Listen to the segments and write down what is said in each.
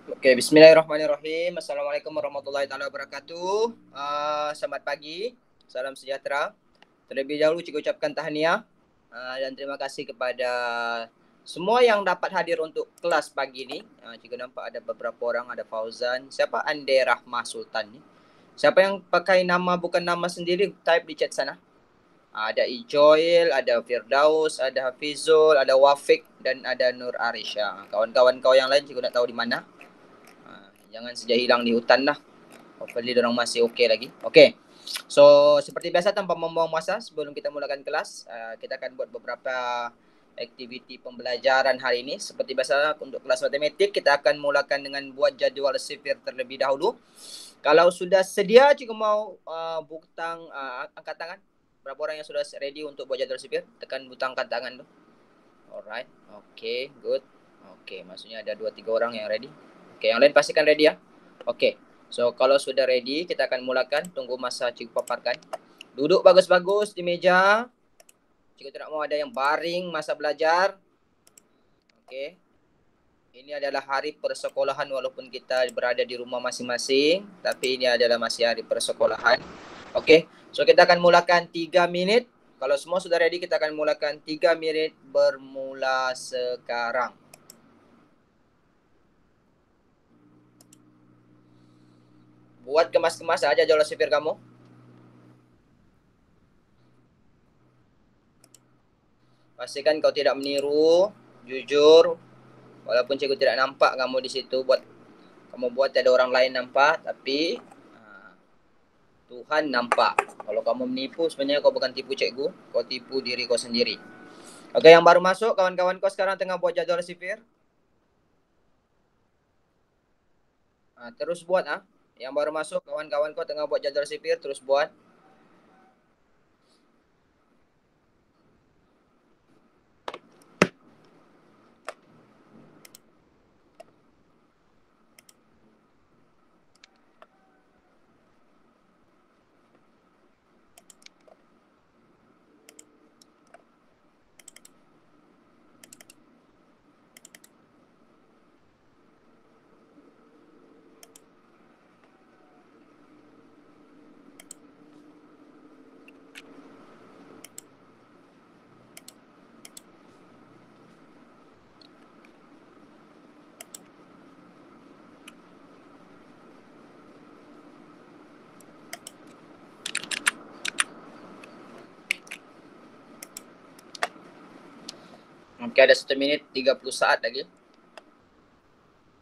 Oke, bismillahirrahmanirrahim. Assalamualaikum warahmatullahi wabarakatuh. Selamat pagi, salam sejahtera. Terlebih dahulu cikgu ucapkan tahniah dan terima kasih kepada semua yang dapat hadir untuk kelas pagi ini. Cikgu nampak ada beberapa orang, ada Fauzan. Siapa? Ande Rahmah Sultan ni. Siapa yang pakai nama bukan nama sendiri, type di chat sana. Ada Ijoil, ada Firdaus, ada Hafizul, ada Wafik dan ada Nur Arisha. Kawan-kawan kau yang lain cikgu nak tahu di mana. Jangan saja hilang di hutan lah. Hopefully dorang masih okey lagi. Okey. So, seperti biasa tanpa membuang masa sebelum kita mulakan kelas, kita akan buat beberapa aktiviti pembelajaran hari ini. Seperti biasa untuk kelas matematik, kita akan mulakan dengan buat jadual sifir terlebih dahulu. Kalau sudah sedia, cikgu mau butang angkat tangan. Berapa orang yang sudah ready untuk buat jadual sifir? Tekan butang angkat tangan tu. Alright. Okay, good. Okay, maksudnya ada 2-3 orang yang ready. Okay, yang lain pastikan ready ya. Okay, so kalau sudah ready, kita akan mulakan. Tunggu masa cikgu paparkan. Duduk bagus-bagus di meja. Cikgu tidak mau ada yang baring masa belajar. Okay. Ini adalah hari persekolahan walaupun kita berada di rumah masing-masing. Tapi ini adalah masih hari persekolahan. Okay, so kita akan mulakan 3 minit. Kalau semua sudah ready, kita akan mulakan 3 minit bermula sekarang. Buat kemas-kemas aja jadwal sipir kamu. Pastikan kau tidak meniru, jujur. Walaupun cikgu tidak nampak kamu di situ, kamu buat ada orang lain nampak, tapi Tuhan nampak. Kalau kamu menipu, sebenarnya kau bukan tipu cikgu, kau tipu diri kau sendiri. Oke, yang baru masuk, kawan-kawan kau sekarang tengah buat jadwal sipir. Terus buat Yang baru masuk, kawan-kawan kau tengah buat jadwal sipir, terus buat. Oke, ada 1 minit 30 saat lagi.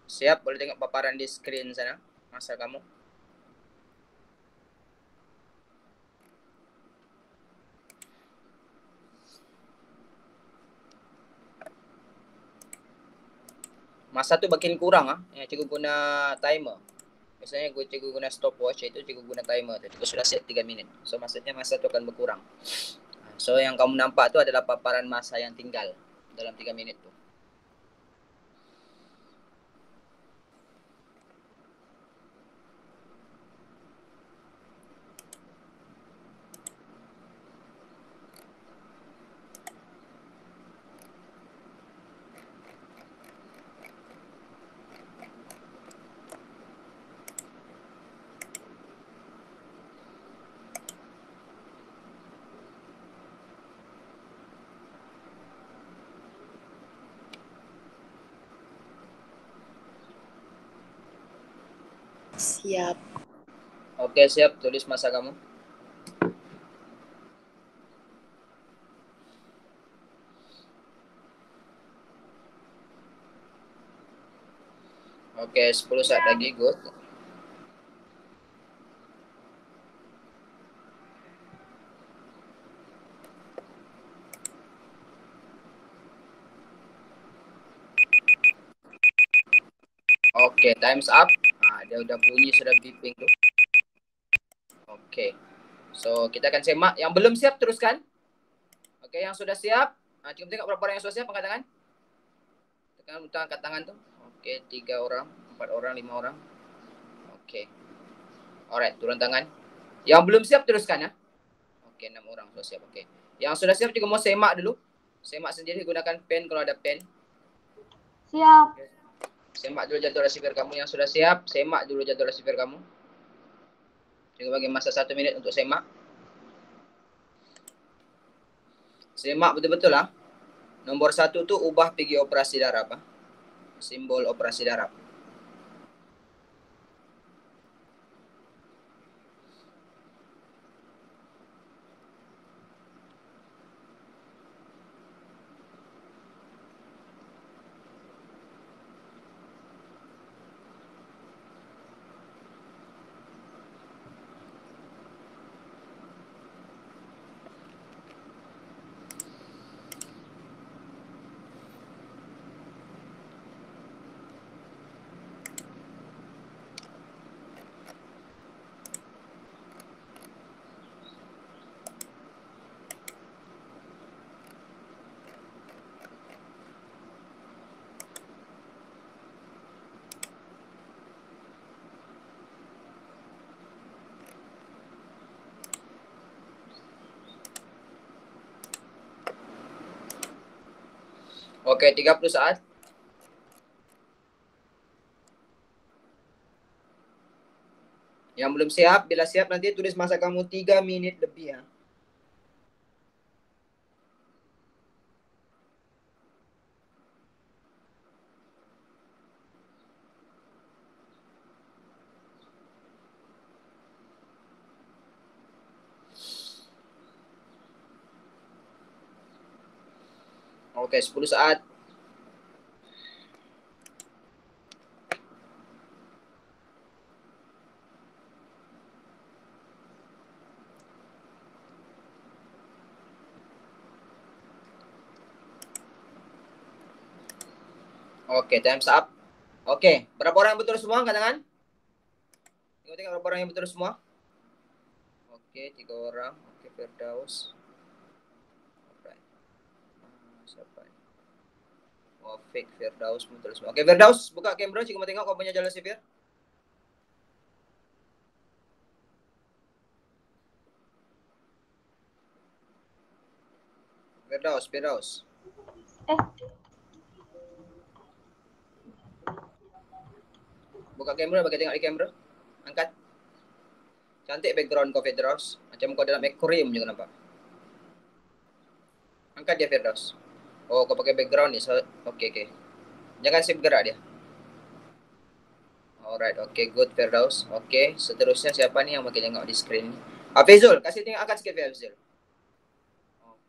Siap, boleh tengok paparan di screen sana, masa kamu. Masa tu makin kurang yang cikgu guna timer. Biasanya cikgu guna stopwatch, itu cikgu guna timer. Cikgu sudah set 3 minit. So maksudnya masa tu akan berkurang. So yang kamu nampak tu adalah paparan masa yang tinggal dalam 3 minit tu. Siap. Oke, siap. Tulis masa kamu. Oke, 10 saat lagi. Good. Oke, time's up. Dia udah bunyi, sudah beeping tu. Oke. So, kita akan semak. Yang belum siap, teruskan. Oke, yang sudah siap. Cikgu tengok berapa orang yang sudah siap angkat tangan. Tekan butang angkat tangan tu. Oke, 3 orang, 4 orang, 5 orang. Oke. Alright, turun tangan. Yang belum siap, teruskan Oke, 6 orang sudah siap. Oke. Yang sudah siap juga mau semak dulu. Semak sendiri gunakan pen kalau ada pen. Siap. Semak dulu jadwal receiver kamu yang sudah siap. Semak dulu jadwal receiver kamu. Juga bagi masa 1 menit untuk semak. Semak betul-betul lah. Nomor 1 tuh ubah pergi operasi darab. Simbol operasi darab. Oke, 30 saat. Yang belum siap, bila siap nanti tulis masa kamu 3 menit lebih ya. Oke, 10 saat. Oke, time's up. Oke, berapa orang yang betul semua? Angkat tangan. Tengok berapa orang yang betul semua. Oke, 3 orang. Oke, Firdaus. Alright. Siapa ini? Oh, fake Firdaus betul semua. Oke, Firdaus, buka kamera. Cikgu mau tengok kau punya jalur sipir. Firdaus. Buka kamera, bagi tengok di kamera. Angkat. Cantik background kau, Firdaus. Macam kau dalam aquarium juga nampak. Angkat dia, Firdaus. Oh, kau pakai background ni. So, okay. Jangan sip gerak dia. Alright, okay, good, Firdaus. Okay, seterusnya siapa ni yang makin tengok di screen ni? Fezul, kasih tengok angkat sikit, Fezul.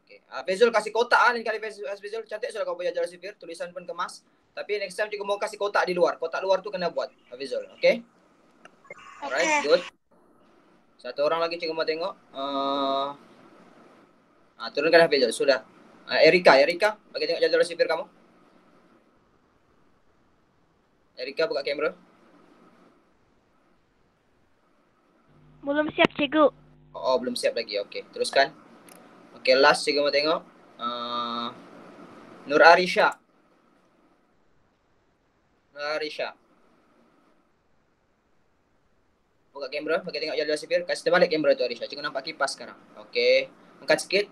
Okay. Fezul kasih kotak ni kali, Fezul. Cantik sudah kau punya jalur sipir. Tulisan pun kemas. Tapi next time cikgu mau kasih kotak di luar. Kotak luar tu kena buat, Fezul. Okay? Alright, good. Satu orang lagi cikgu mau tengok. Turunkan Fezul, sudah. Erika, bagi tengok jalur sipir kamu. Erika, buka kamera. Belum siap, cikgu. Oh, belum siap lagi. Okey, teruskan. Okey, last cikgu mau tengok. Nur Arisha. Buka kamera, bagi tengok jalur sipir. Kasih terbalik kamera tu, Arisha. Cikgu nampak kipas sekarang. Okey. Angkat sikit.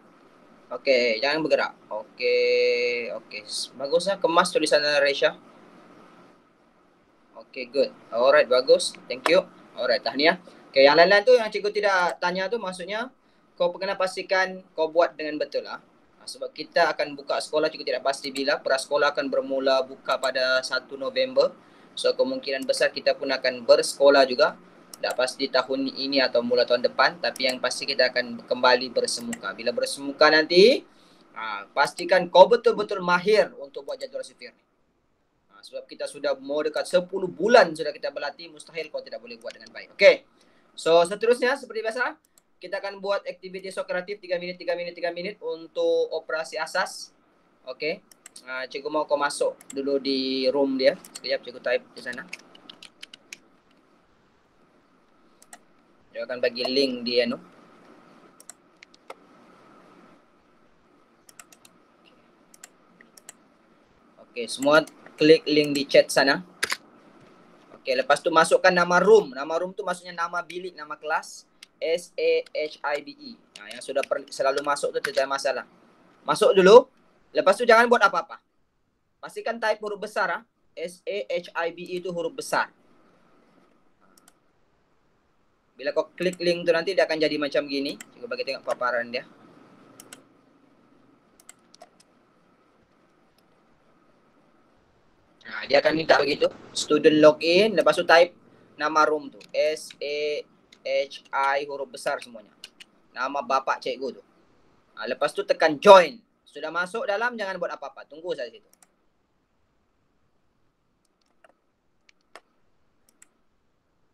Okey, jangan bergerak. Okey. Baguslah, kemas tulisan Arisha. Okey, good. Alright, bagus. Thank you. Alright, tahniah. Okey, yang lain-lain tu yang cikgu tidak tanya tu maksudnya kau kena pastikan kau buat dengan betul lah. Sebab kita akan buka sekolah, cikgu tidak pasti bila. Prasekolah akan bermula buka pada 1 November. So, kemungkinan besar kita pun akan bersekolah juga. Tak pasti tahun ini atau mula tahun depan. Tapi yang pasti kita akan kembali bersemuka. Bila bersemuka nanti, pastikan kau betul-betul mahir untuk buat jadual sipir ni. Sebab kita sudah mau dekat 10 bulan sudah kita berlatih, mustahil kau tidak boleh buat dengan baik. Okay. So, seterusnya seperti biasa, kita akan buat aktiviti Sokratif 3 minit untuk operasi asas. Okay. Cikgu mau kau masuk dulu di room dia. Sekejap cikgu type di sana. Dia akan bagi link dia no. Okay, semua klik link di chat sana. Okay, lepas tu masukkan nama room. Nama room tu maksudnya nama bilik, nama kelas. SAHIBE. Yang sudah selalu masuk tu tidak masalah. Masuk dulu. Lepas tu jangan buat apa-apa. Pastikan type huruf besar. SAHIBE itu huruf besar. Bila kau klik link tu nanti dia akan jadi macam gini. Coba bagi tengok paparan dia. Nah, dia akan minta begitu. Student login, lepas tu type nama room tu. SAHI huruf besar semuanya. Nama bapak cikgu tu. Nah, lepas tu tekan join. Sudah masuk dalam, jangan buat apa-apa. Tunggu saja situ.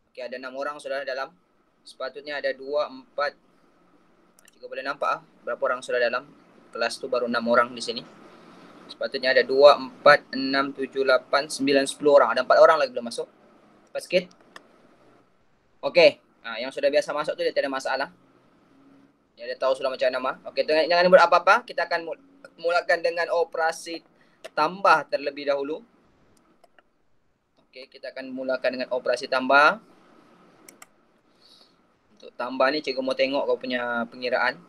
Okey, ada 6 orang sudah dalam. Sepatutnya ada 2, 4. Cikgu boleh nampak berapa orang sudah dalam. Kelas tu baru 6 orang di sini. Sepatutnya ada 2, 4, 6, 7, 8, 9, 10 orang. Ada 4 orang lagi belum masuk. Cepat sikit. Okey. Yang sudah biasa masuk tu dia tidak ada masalah. Dia tahu sudah macam nama. Okey, jangan buat apa-apa. Kita akan mulakan dengan operasi tambah terlebih dahulu. Okey, kita akan mulakan dengan operasi tambah. Untuk tambah ni cikgu mau tengok kau punya pengiraan.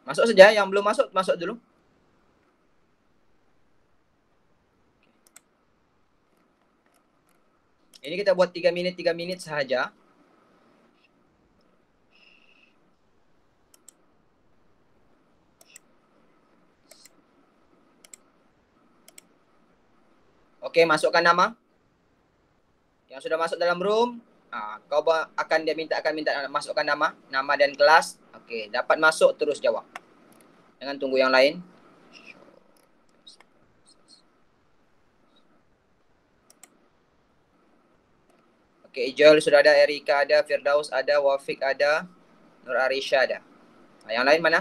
Masuk saja, yang belum masuk, masuk dulu. Ini kita buat 3 minit sahaja. Okey, masukkan nama. Yang sudah masuk dalam room, kau akan minta masukkan nama dan kelas. Okey, dapat masuk terus jawab. Jangan tunggu yang lain. Okey, Ijal sudah ada, Erika ada, Firdaus ada, Wafik ada, Nur Arisha ada. Yang lain mana?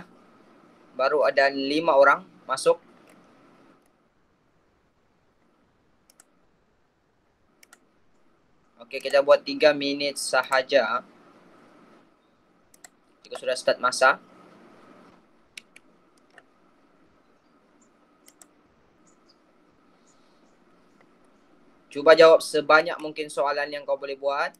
Baru ada 5 orang masuk. Okey, kita buat 3 minit sahaja. Kita sudah start masa. Cuba jawab sebanyak mungkin soalan yang kau boleh buat.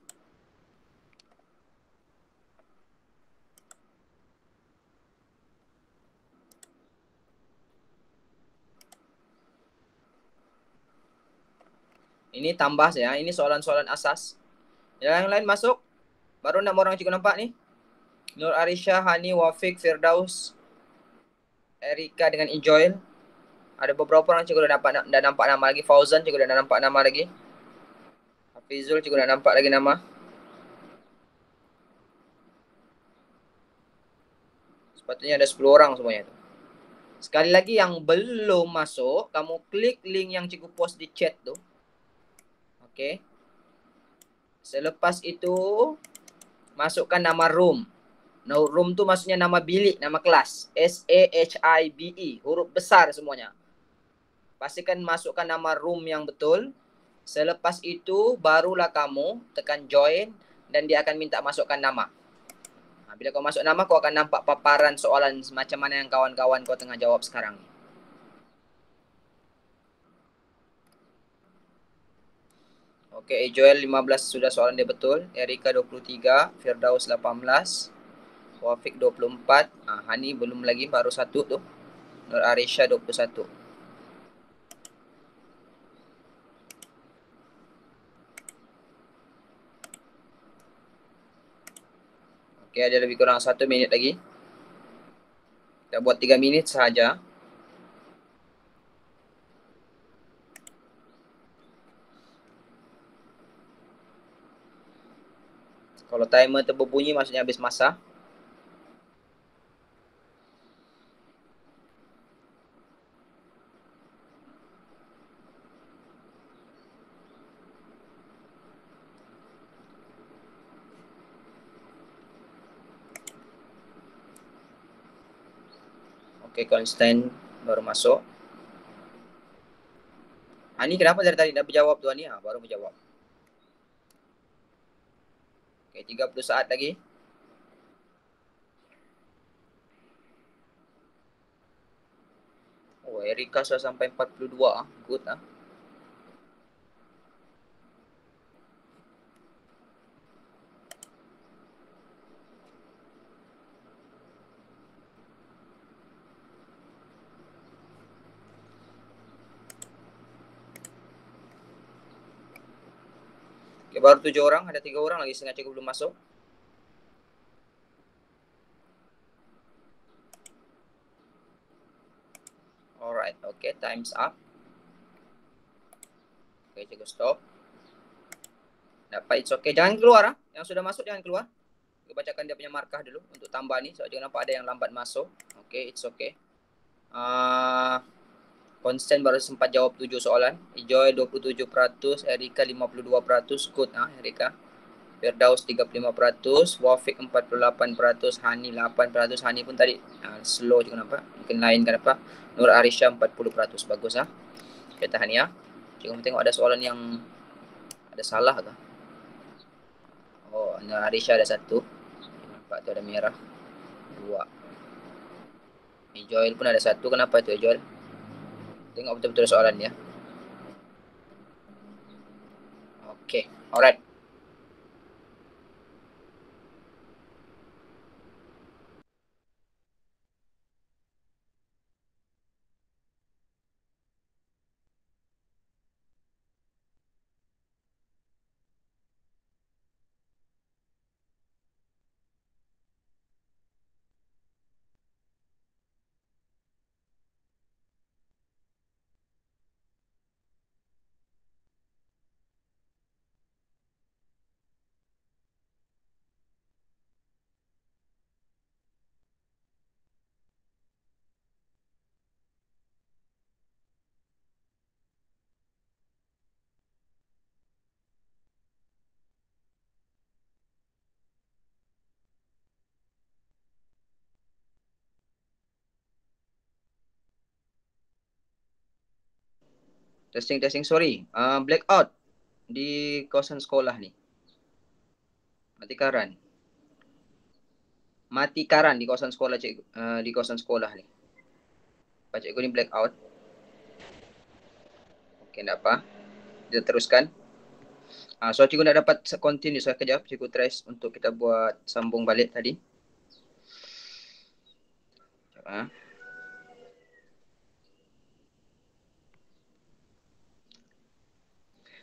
Ini tambah ya, ini soalan-soalan asas. Yang lain masuk. Baru 6 orang cikgu nampak ni. Nur Arisha, Hani, Wafik, Firdaus, Erika dengan Enjoy. Ada beberapa orang cikgu dah nampak nama lagi. Fauzan cikgu dah nampak nama lagi. Hafizul cikgu dah nampak lagi nama. Sepatutnya ada 10 orang semuanya tu. Sekali lagi yang belum masuk, kamu klik link yang cikgu post di chat tu. Okey. Selepas itu masukkan nama room. Room tu maksudnya nama bilik, nama kelas. SAHIBE, huruf besar semuanya. Pastikan masukkan nama room yang betul. Selepas itu barulah kamu tekan join dan dia akan minta masukkan nama. Bila kau masuk nama, kau akan nampak paparan soalan macam mana yang kawan-kawan kau tengah jawab sekarang. Okey, Joel 15 sudah soalan dia betul. Erika 23, Firdaus 18, Wafik 24, Hani belum lagi, baru 1 tu. Nur Arisha 21. Okey, ada lebih kurang 1 minit lagi. Kita buat 3 minit sahaja. Kalau timer tu berbunyi maksudnya habis masa. Okey, Constant baru masuk. Ni kenapa dari tadi dah berjawab tuan ni? Baru berjawab. Okey, 30 saat lagi. Oh, Erika sudah sampai 42. Good . Okay, baru 7 orang, ada 3 orang lagi setengah cikgu belum masuk. Alright, okay, time's up. Okay, cikgu stop. Dapat, it's okay. Jangan keluar, yang sudah masuk jangan keluar. Kita bacakan dia punya markah dulu untuk tambah ni. So, jangan nampak ada yang lambat masuk. Okay, it's okay. Konsen baru sempat jawab 7 soalan. Joy 27%, Erika 52%. Good, Erika. Firdaus 35%, Wafiq 48%, Hani 8%. Hani pun tadi slow juga nampak. Mungkin lain kan apa. Nur Arisha 40%. Bagus, Okay, tahan ya. Cikgu tengok ada soalan yang ada salah kah? Oh, Arisha ada 1. Nampak tu ada merah. 2. Joel pun ada 1. Kenapa tu Joel? Tengok betul-betul soalan dia. Okay, alright. Testing. Sorry. Blackout di kawasan sekolah ni. Mati karan di kawasan sekolah cikgu. Di kawasan sekolah ni. Pak cikgu ni blackout. Okay, tak apa. Kita teruskan. So cikgu nak dapat continue sekejap. Cikgu try untuk kita buat sambung balik tadi.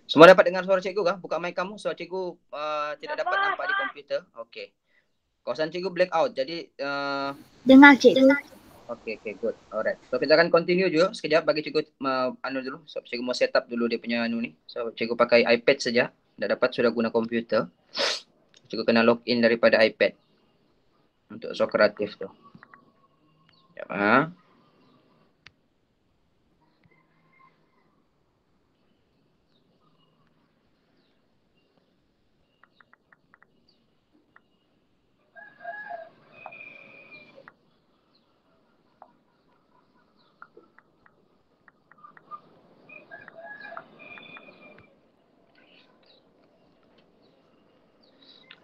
Semua dapat dengar suara cikgu kah? Buka mic kamu. Suara cikgu tidak dapat nampak di komputer. Okay. Kawasan cikgu blackout. Jadi Dengar cikgu. Okay, good. Alright. So kita akan continue juga sekejap bagi cikgu dulu. So cikgu mau set up dulu dia punya ni. So cikgu pakai iPad saja. Dah dapat sudah guna komputer. Cikgu kena login daripada iPad. Untuk Socrative tu. Sekejap,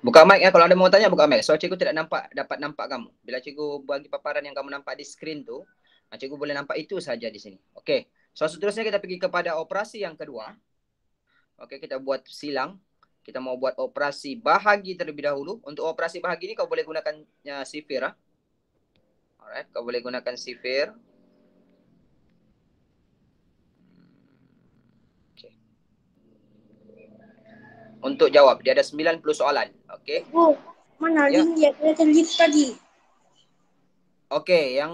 Buka mic ya. Kalau ada mau tanya buka mic. So cikgu tidak dapat nampak kamu. Bila cikgu bagi paparan yang kamu nampak di screen tu, cikgu boleh nampak itu saja di sini. Okey. So seterusnya kita pergi kepada operasi yang kedua. Okey, kita buat silang. Kita mau buat operasi bahagi terlebih dahulu. Untuk operasi bahagi ni kau boleh gunakan sifir. Alright, kau boleh gunakan sifir. Untuk jawab. Dia ada 90 soalan. Okey. Mana link dia? Kelihatan list tadi. Okey, yang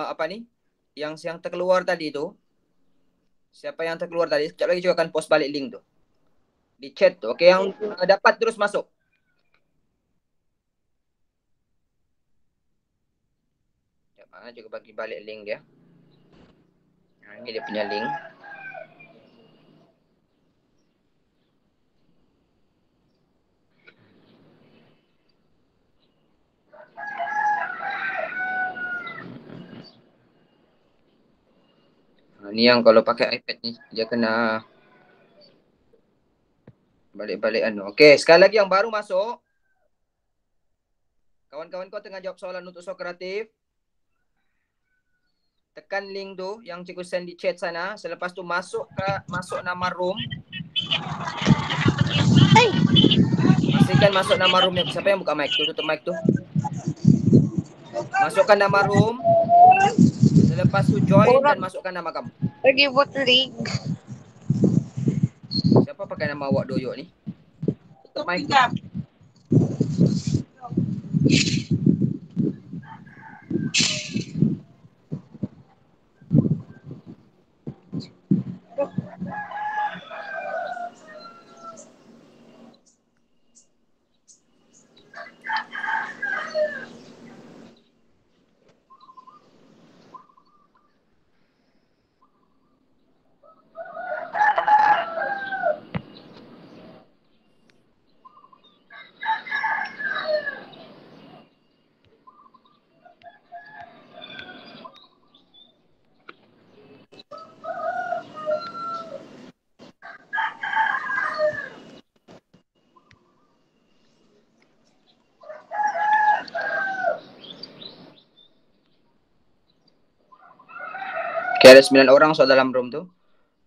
apa ni? Yang terkeluar tadi tu. Siapa yang terkeluar tadi? Sekejap lagi juga akan post balik link tu. Di chat tu. Okey, yang dapat terus masuk. Sekejap, juga bagi balik link dia. Ini dia punya link. Ni yang kalau pakai iPad ni dia kena balik-balik Okey, sekali lagi yang baru masuk. Kawan-kawan kau tengah jawab soalan untuk Socrative. Tekan link tu yang cikgu send di chat sana. Selepas tu masuk nama room. Pastikan masuk nama room ni. Siapa yang buka mic tu? Tutup mic tu. Masukkan nama room. Selepas tu join dan masukkan nama kamu. Lagi buat link. Kenapa pakai nama awak Doyok ni? Tutup mic. Oke, ada 9 orang soal dalam room tuh.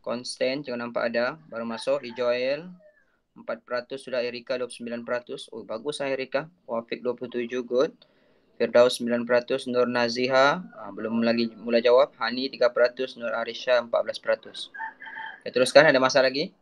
Constant, jangan nampak ada. Baru masuk, Joel 4% sudah, Erika 29%. Oh, bagus lah Erika. Wafik 27, good. Firdaus 9%, Nur Naziha belum lagi mulai jawab. Hani 3%, Nur Arisha 14%. Oke, teruskan, ada masalah lagi?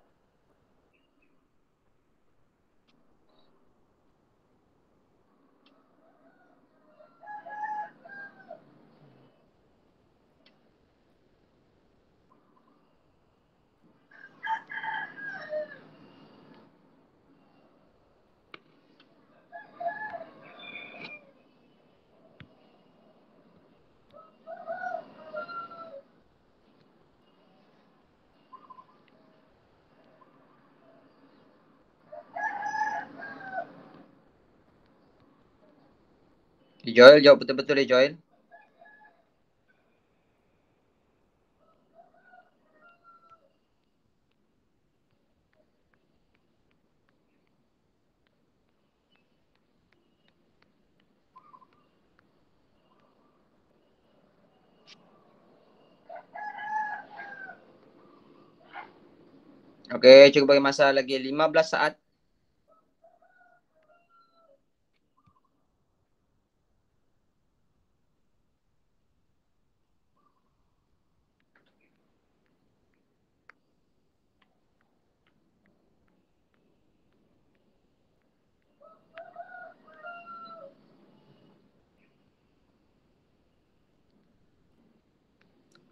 Joel, jawab betul-betul ya Joel. Oke, cukup bagi masa lagi 15 saat.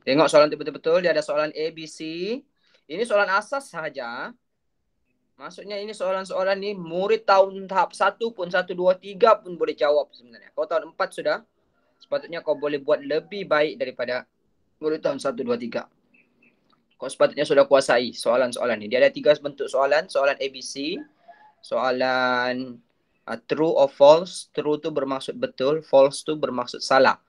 Tengok soalan itu betul-betul. Dia ada soalan A, B, C. Ini soalan asas saja. Maksudnya ini soalan-soalan ini murid tahun tahap 1 pun, 1, 2, 3 pun boleh jawab sebenarnya. Kau tahun 4 sudah, sepatutnya kau boleh buat lebih baik daripada murid tahun 1, 2, 3. Kau sepatutnya sudah kuasai soalan-soalan ini. Dia ada 3 bentuk soalan. Soalan ABC. Soalan true or false. True tu bermaksud betul. False tu bermaksud salah.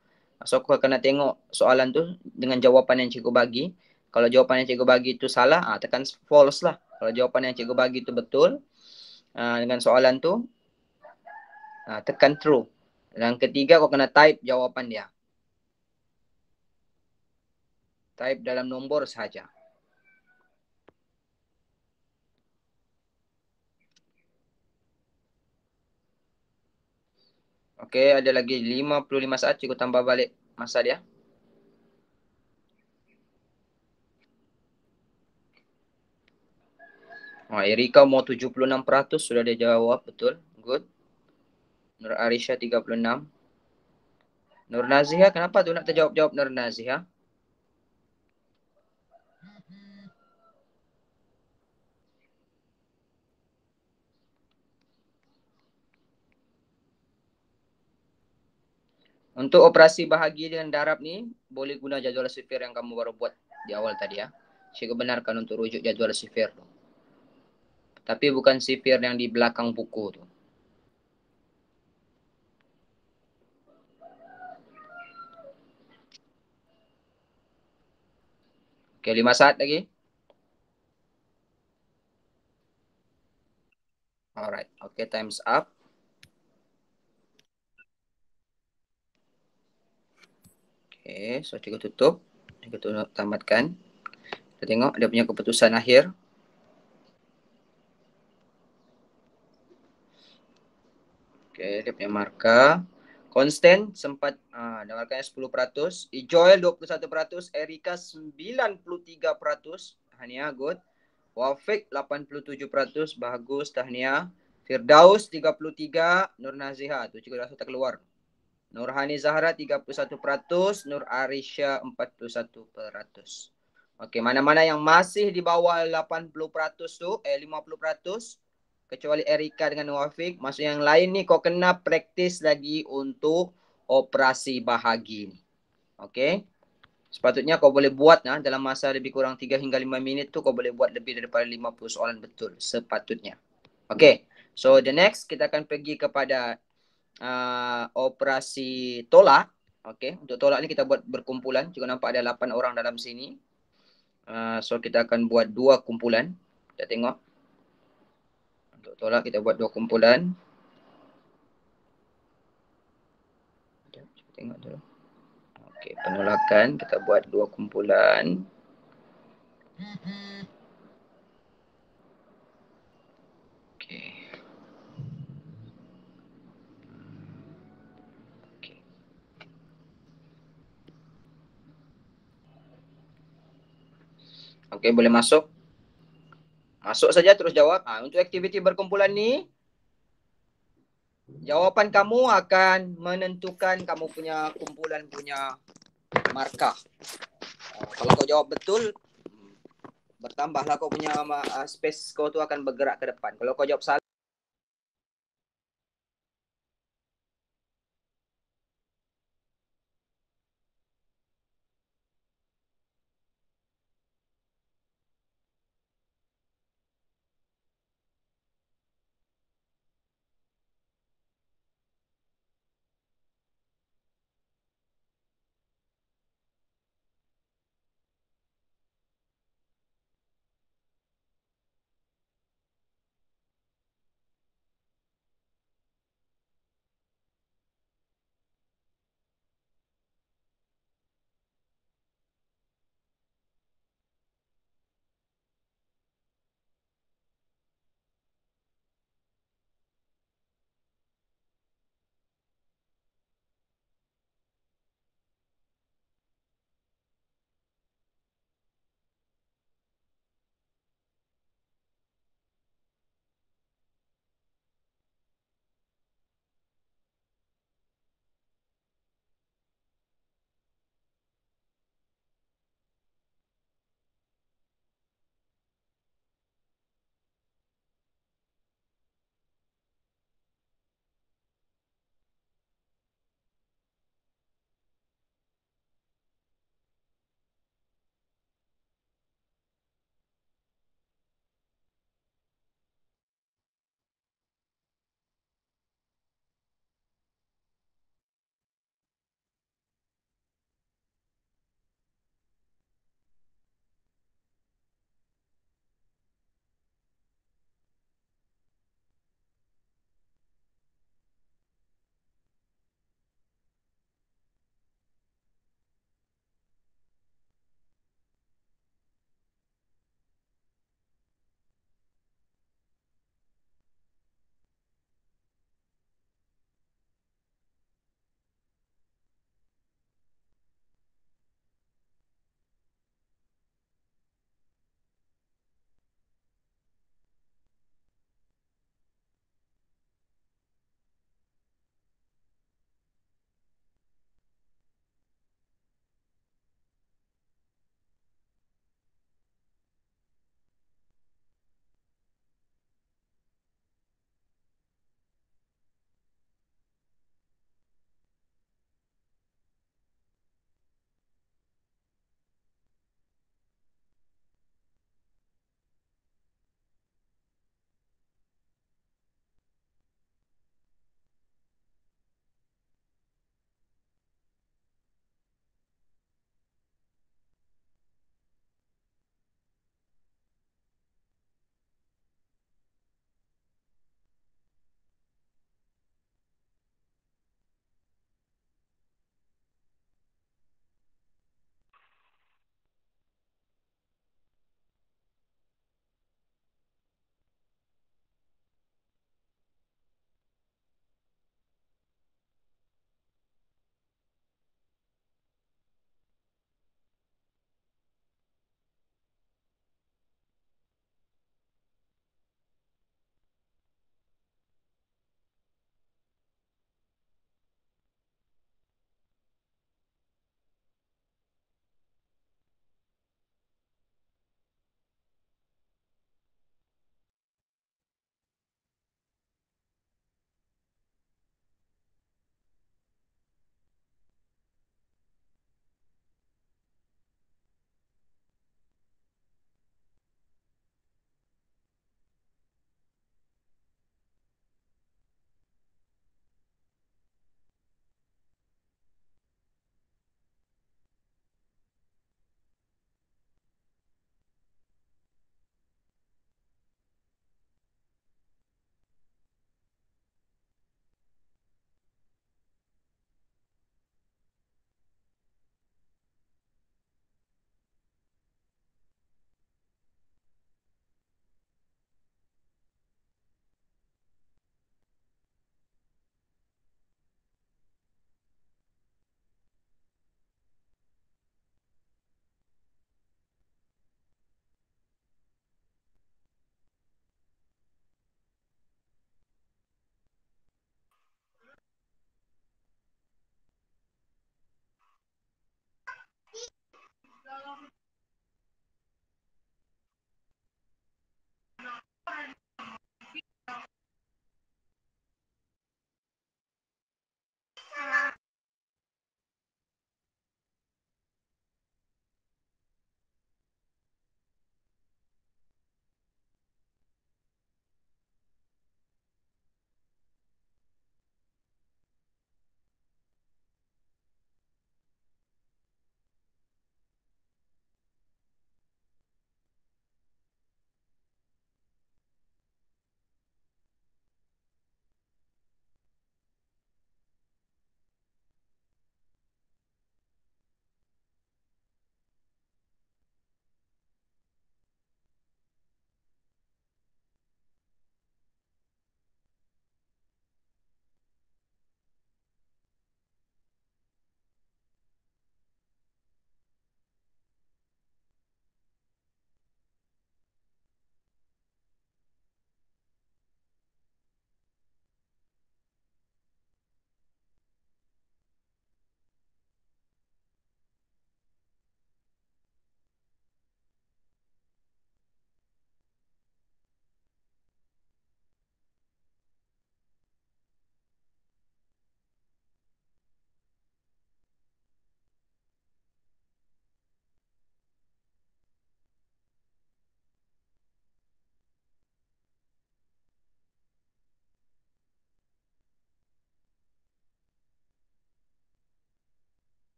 So, kau kena tengok soalan tu dengan jawapan yang cikgu bagi. Kalau jawapan yang cikgu bagi tu salah, tekan false lah. Kalau jawapan yang cikgu bagi tu betul, dengan soalan tu, tekan true. Dan ketiga, kau kena type jawapan dia. Type dalam nombor sahaja. Okey, ada lagi 55 saat. Cikgu tambah balik masa dia. Erika mau 76%. Sudah dia jawab. Betul. Good. Nur Arisha 36. Nur Naziha, kenapa tu nak terjawab-jawab Nur Naziha? Untuk operasi bahagi dengan darab ni, boleh guna jadual sifir yang kamu baru buat di awal tadi ya. Cikgu benarkan untuk rujuk jadual sifir tu. Tapi bukan sifir yang di belakang buku tu. Okey, 5 saat lagi. Alright, okey, time's up. Okey, so cikgu tutup. Cikgu tamatkan. Kita tengok dia punya keputusan akhir. Okey, dia punya markah. Constant sempat dia markahnya 10%. Joel 21%, Erika 93%. Hania, good. Wafiq 87%, bagus, tahniah. Firdaus 33, Nur Naziha, tu cikgu rasa tak keluar. Nurhani Zahra 31%, Nur Arisha 41%. Okey, mana-mana yang masih di bawah 80% tu, 50%, kecuali Erika dengan Wafiq, maksud yang lain ni kau kena praktis lagi untuk operasi bahagi ni. Okey. Sepatutnya kau boleh buat dalam masa lebih kurang 3 hingga 5 minit tu kau boleh buat lebih daripada 50 soalan betul sepatutnya. Okay. So the next kita akan pergi kepada operasi tolak. Okay. Untuk tolak ni kita buat berkumpulan. Juga nampak ada 8 orang dalam sini. So kita akan buat 2 kumpulan. Kita tengok. Untuk tolak kita buat 2 kumpulan. Kita tengok dulu. Okay, penolakan kita buat 2 kumpulan. Okay. Okay. Okay, boleh masuk. Masuk saja terus jawab. Untuk aktiviti berkumpulan ni, jawapan kamu akan menentukan kamu punya kumpulan punya markah. Kalau kau jawab betul, bertambahlah kau punya space kau tu akan bergerak ke depan. Kalau kau jawab salah,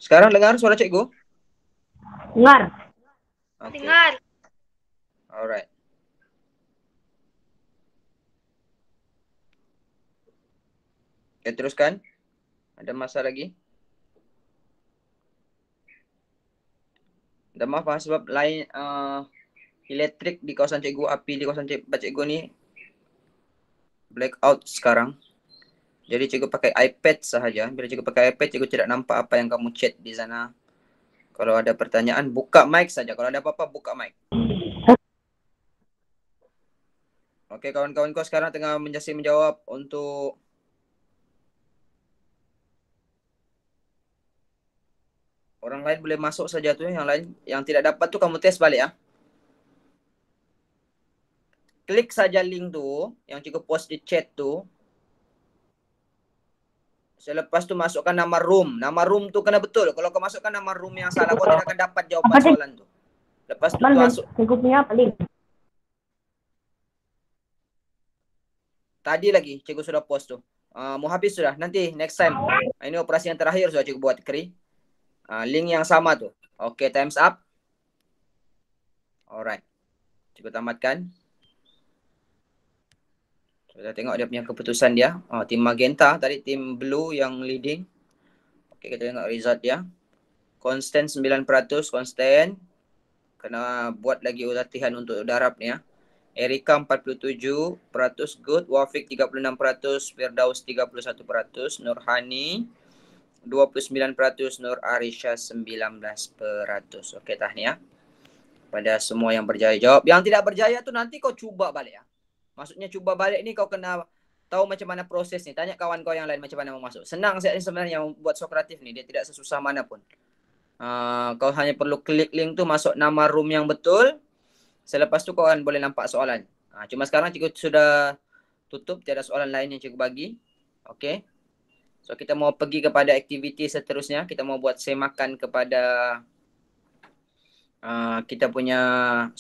Sekarang dengar suara cikgu? Dengar. Okay. Dengar. Alright. Oke, teruskan. Ada masa lagi? Ada maaf sebab lain elektrik di kawasan cikgu, api di kawasan cikgu ni blackout sekarang. Jadi cikgu pakai iPad sahaja. Bila cikgu pakai iPad, cikgu tidak nampak apa yang kamu chat di sana. Kalau ada pertanyaan, buka mic saja. Kalau ada apa-apa, buka mic. Oke, kawan-kawan kau sekarang tengah menjawab untuk orang lain boleh masuk saja tuh. Yang lain yang tidak dapat tuh kamu tes balik ya. Klik saja link tuh yang cikgu post di chat tuh. Selepas tu masukkan nama room. Nama room tu kena betul. Kalau kau masukkan nama room yang salah, kau tidak akan dapat jawapan soalan tu. Lepas tu masuk. Cikgu punya apa link? Tadi lagi cikgu sudah post tu. Mau habis sudah. Nanti next time. Ini operasi yang terakhir sudah cikgu buat kri. Link yang sama tu. Okay, times up. Alright. Cikgu tamatkan. Kita tengok dia punya keputusan dia. Tim magenta tadi, tim blue yang leading. Okay, kita tengok result dia. Constant 9%, constant. Kena buat lagi latihan untuk darab ni ya. Erika 47% good, Wafik 36%, Firdaus 31%, Nurhani 29%, Nur Arisha 19%. Okey, tahniah pada semua yang berjaya jawab. Yang tidak berjaya tu nanti kau cuba balik ya. Maksudnya cuba balik ni kau kena tahu macam mana proses ni. Tanya kawan kau yang lain macam mana mau masuk. Senang sebenarnya buat Sokratif ni, dia tidak sesusah mana pun. Kau hanya perlu klik link tu, masuk nama room yang betul. Selepas tu kau akan boleh nampak soalan. Cuma sekarang cikgu sudah tutup, tiada soalan lain yang cikgu bagi. Okey. So kita mau pergi kepada aktiviti seterusnya. Kita mau buat semakan kepada kita punya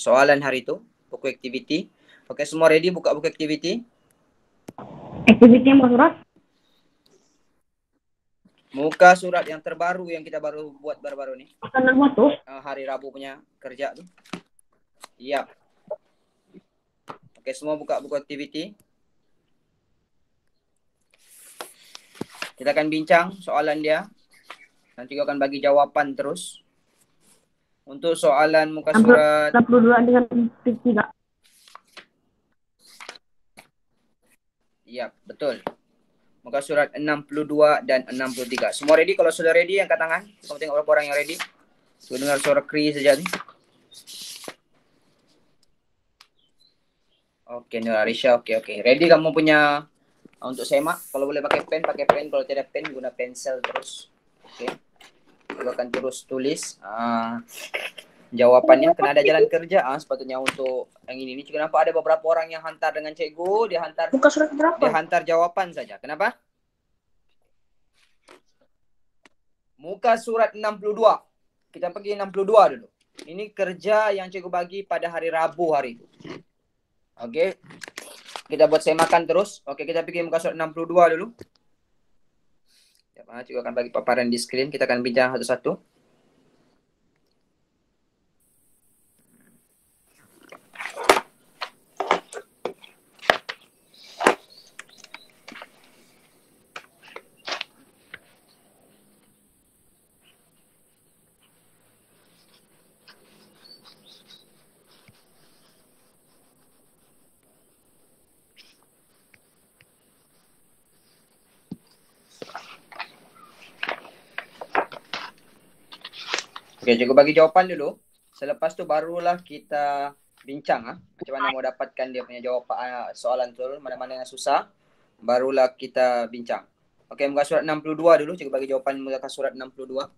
soalan hari tu, buku aktiviti. Okey, semua ready buka buku aktiviti? Aktiviti mau surat? Muka surat yang terbaru yang kita baru buat baru-baru ni. Akan tuh. Hari Rabu punya kerja tu. Iya. Oke, semua buka buku aktiviti. Kita akan bincang soalan dia. Nanti aku akan bagi jawapan terus. Untuk soalan muka surat 62 dengan 3. Iya, betul. Muka surat 62 dan 63. Semua ready? Kalau sudah ready, angkat tangan. Kamu tengok berapa orang yang ready. Saya dengar suara kri saja ni. Oke, Nur Arisha. Oke. Ready kamu punya untuk semak? Kalau boleh pakai pen, pakai pen. Kalau tidak pen, guna pensel terus. Oke. Kita akan terus tulis. Jawapannya kena ada jalan kerja sepatutnya untuk yang ini. Cikgu nampak ada beberapa orang yang hantar dengan cikgu, dia hantar Muka surat berapa? Dia hantar jawapan saja. Kenapa? Muka surat 62. Kita pergi 62 dulu. Ini kerja yang cikgu bagi pada hari Rabu hari itu. Okey. Kita buat semakan terus. Okey, kita pergi muka surat 62 dulu. Cikgu akan bagi paparan di screen. Kita akan bincang satu-satu. Okey, cikgu bagi jawapan dulu. Selepas tu barulah kita bincang macam mana mau dapatkan dia punya jawapan soalan tu, mana-mana yang susah, barulah kita bincang. Okey, muka surat 62 dulu, cikgu bagi jawapan muka surat 62.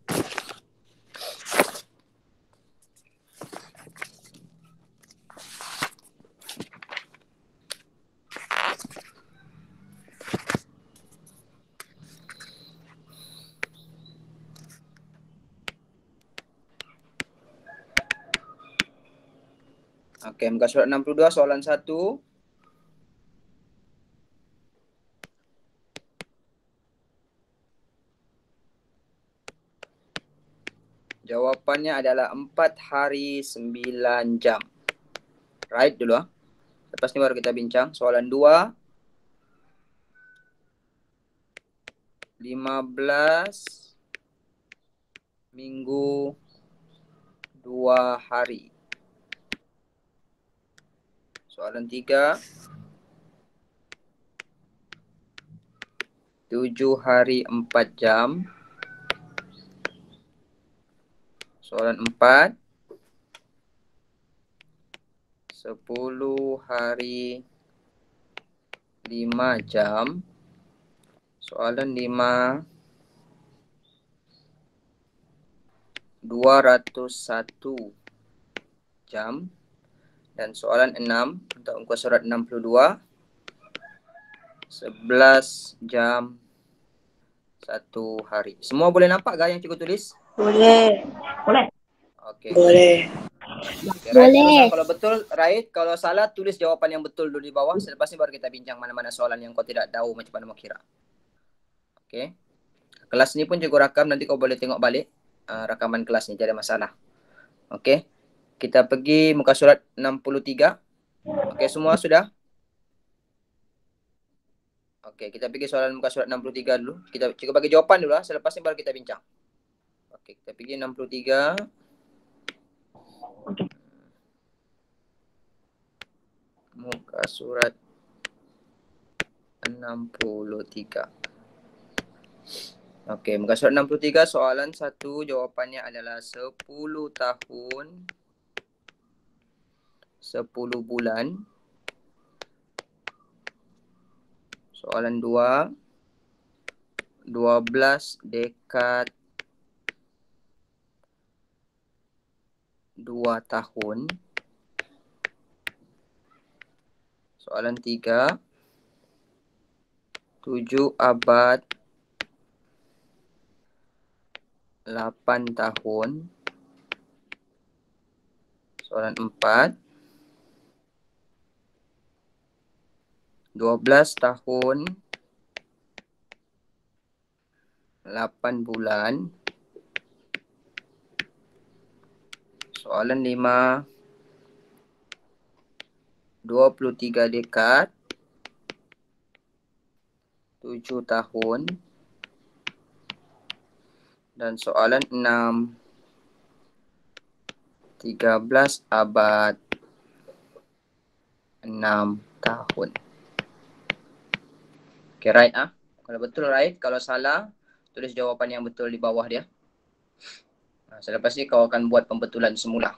Okey, muka surat 62 soalan 1. Jawapannya adalah 4 hari 9 jam. Right dulu ah. Lepas ni baru kita bincang. Soalan 2. 15 minggu 2 hari. Soalan 3. 7 hari 4 jam. Soalan 4. 10 hari 5 jam. Soalan 5. 201 jam. Dan soalan 6 untuk muka surat 62. 11 jam 1 hari. Semua boleh nampak ke yang cikgu tulis? Boleh. Boleh. Okey. Boleh. Okay, Boleh. Kalau betul, Raid. Kalau salah, tulis jawapan yang betul dulu di bawah. Selepas ni baru kita bincang mana-mana soalan yang kau tidak tahu macam mana mau kira. Okey. Kelas ni pun cikgu rakam. Nanti kau boleh tengok balik rakaman kelas ni. Tidak ada masalah. Okey. Kita pergi muka surat 63. Okey, semua sudah? Okey, kita pergi soalan muka surat 63 dulu. Cikgu bagi jawapan dulu. Selepas ni baru kita bincang. Okey, kita pergi 63. Okey. Muka surat 63. Okey, muka surat 63 soalan 1 jawapannya adalah 10 tahun 10 bulan. Soalan 2 12 dekad 2 tahun. Soalan 3 7 abad 8 tahun. Soalan 4 12 tahun 8 bulan. Soalan 5 23 dekad 7 tahun. Dan soalan 6 13 abad 6 tahun. Okay, right ah. Kalau betul right, kalau salah tulis jawapan yang betul di bawah dia. Selepas ni kau akan buat pembetulan semula.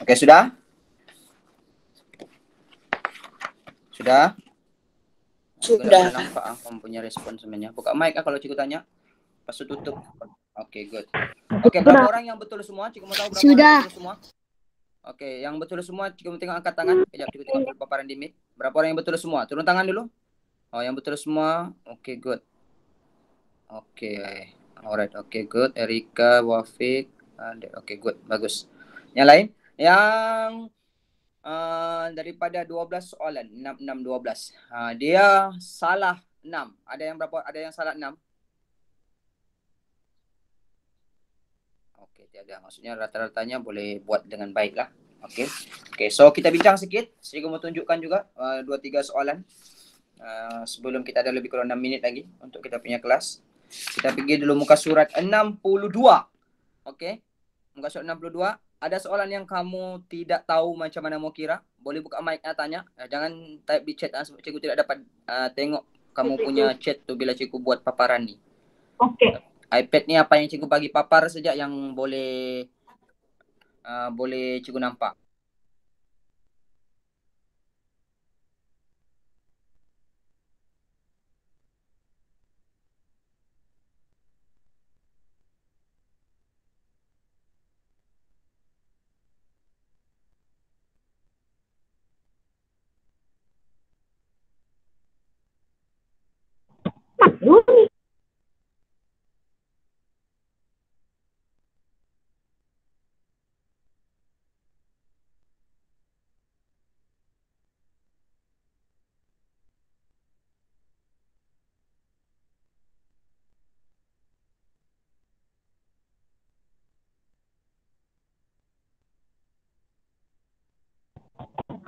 Okey, sudah? Sudah? Sudah. Aku nampak kamu punya respon sebenarnya. Buka mic kalau cikgu tanya. Lepas tu tutup. Okey, good. Okey, berapa orang yang betul semua? Cikgu mau tahu berapa orang yang betul semua? Okey, yang betul semua cikgu mau tengok angkat tangan. Kejap cikgu tengok dulu paparan di mic. Berapa orang yang betul semua? Turun tangan dulu. Oh, yang betul semua. Okey, good. Okey. Alright, okey, good. Erika, Wafiq. Okey, good. Bagus. Yang lain? Yang daripada 12 soalan, 6, 6, 12. Dia salah 6. Ada yang berapa? Ada yang salah 6? Okey, tiada. Maksudnya rata-ratanya boleh buat dengan baik lah. Okey. Okey, so kita bincang sikit. Saya mau tunjukkan juga 2-3 soalan. Sebelum kita ada lebih kurang 6 minit lagi untuk kita punya kelas. Kita pergi dulu muka surat 62. Okey. Muka surat 62. Ada soalan yang kamu tidak tahu macam mana mau kira, boleh buka mic tanya. Jangan type di chat sebab cikgu tidak dapat tengok kamu punya chat tu bila cikgu buat paparan ni. Okey. iPad ni apa yang cikgu bagi papar saja yang boleh cikgu nampak.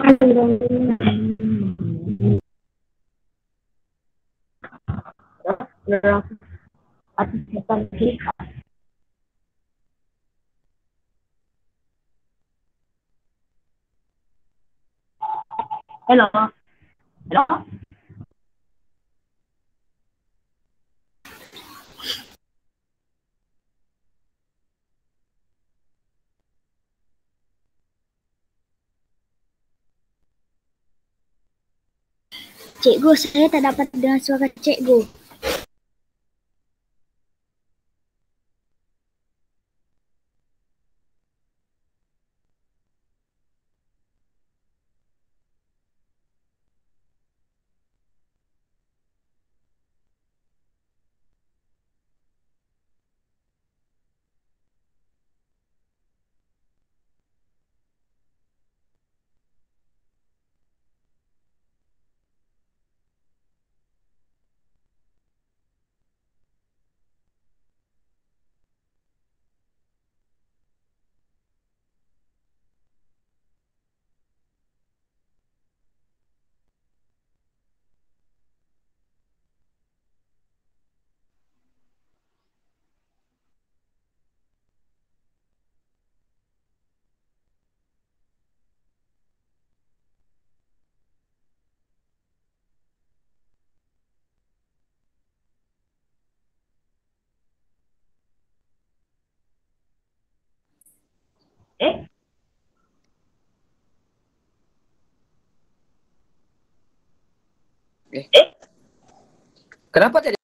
Hello. Hello. Cikgu, saya tak dapat dengar suara cikgu. Kenapa tadi